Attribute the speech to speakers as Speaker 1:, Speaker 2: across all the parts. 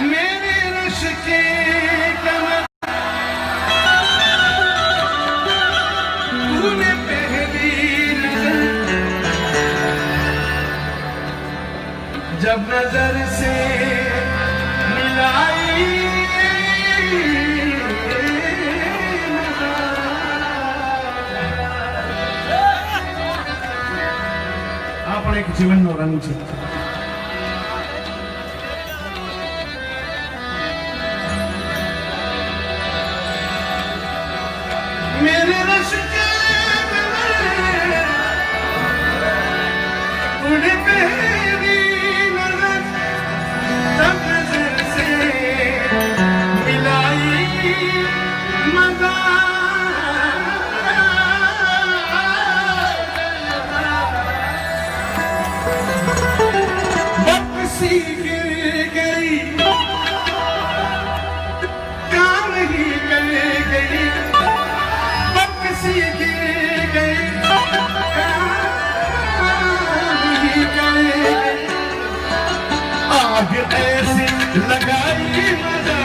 Speaker 1: मेरे रश के कमर तूने पहली जब नजर से मिलाई आपण एक जीवन नो रंग छे मेरे रश के तूने पहली नजर तब नजर से मिलाई मजा वापसी गिर गई काम ही कर गई वापसी गिर गई आग ऐसी लगाई मजा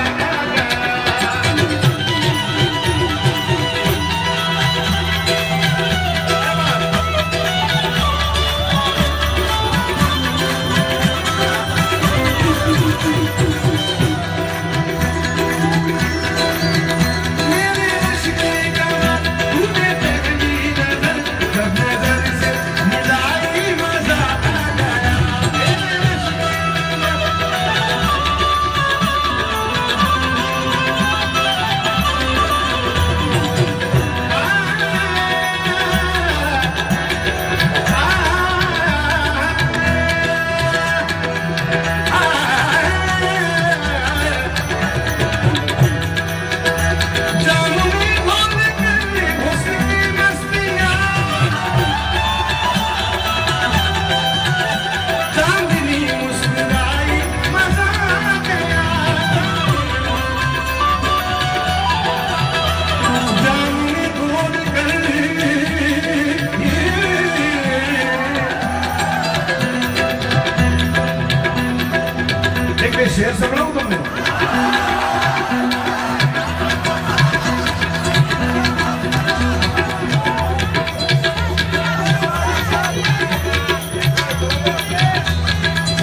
Speaker 1: शेर सुनाऊं तुमने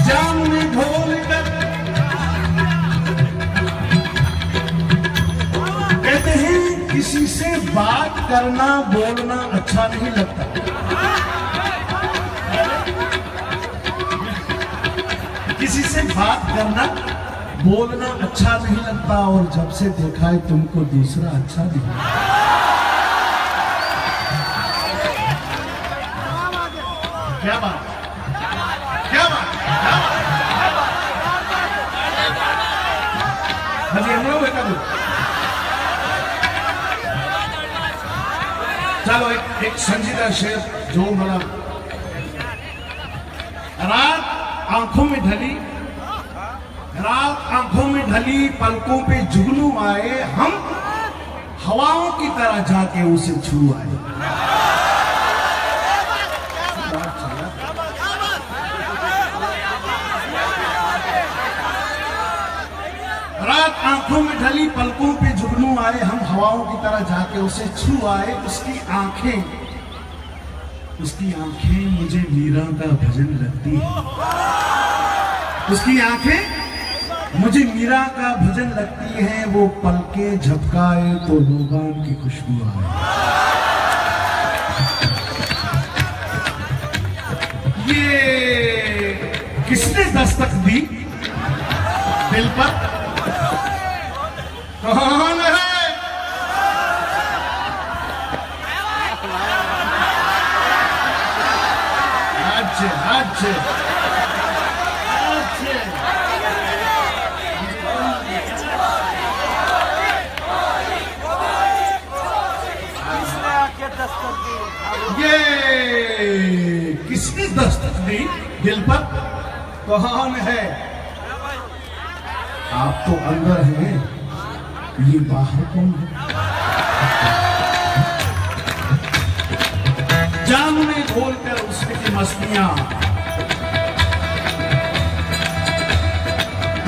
Speaker 1: जाम में घोल कर कहते हैं किसी से बात करना बोलना अच्छा नहीं लगता किसी से बात करना बोलना अच्छा नहीं लगता और जब से देखा है तुमको दूसरा अच्छा नहीं क्या बात क्या बात हम लोग बेटा चलो एक संजीदा शेर जो मेरा रात आंखों में ढली रात आंखों में ढली पलकों पे जुगनू आए हम हवाओं की तरह जाके उसे छू आए रात आंखों में ढली पलकों पे जुगनू आए हम हवाओं की तरह जाके उसे छू आए उसकी आंखें मुझे मीरा का भजन लगती है उसकी आंखें मुझे मीरा का भजन लगती है वो पलके झपकाए तो लोबान की खुशबू आए ये किसने दस्तक दी दिल पर कौन है आज ये किसने दस्तक दी दिल पर कौन है आप तो अंदर हैं ये बाहर कौन है जाम में घोल कर उसकी मस्तियां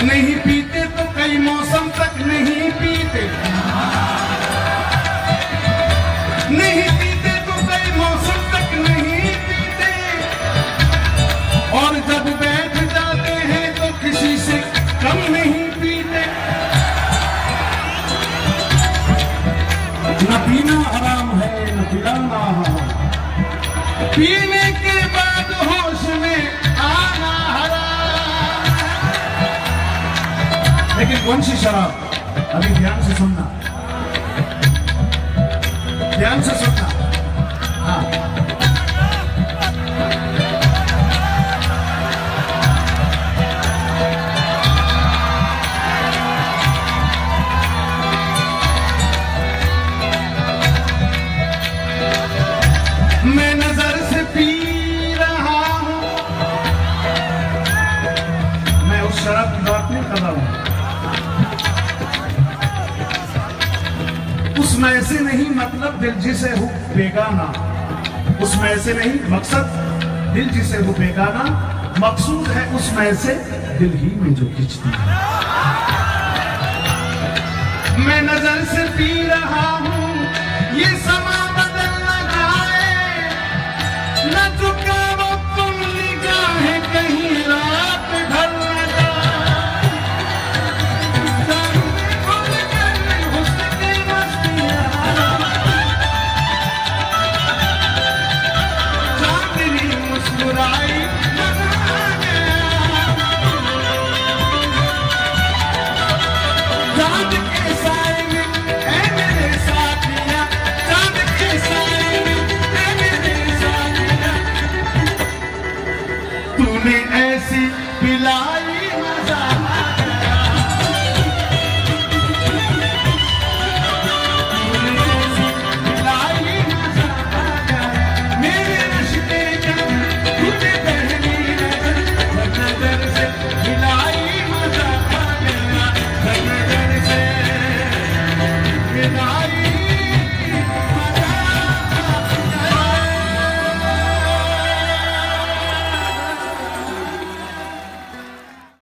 Speaker 1: नहीं पीते तो कई मौसम तक नहीं पीते, नहीं पीते तो कई मौसम तक नहीं पीते, और जब बैठ जाते हैं तो किसी से कम नहीं पीते। न पीना हराम है न पिलाना हराम, पीने के बाद होश में आना हराम। लेकिन कौन सी शराब? अभी ध्यान से सुनना, ध्यान से सुनना। हाँ, मैं नजर से पी रहा हूं, मैं उस शराब की बात नहीं कर रहा हूं, उसमें से नहीं मतलब दिल जिसे हो बेगाना, उसमें से नहीं मकसद दिल जिसे हो बेगाना, मकसूद है उसमें से दिल ही में जो खिंचती है। मैं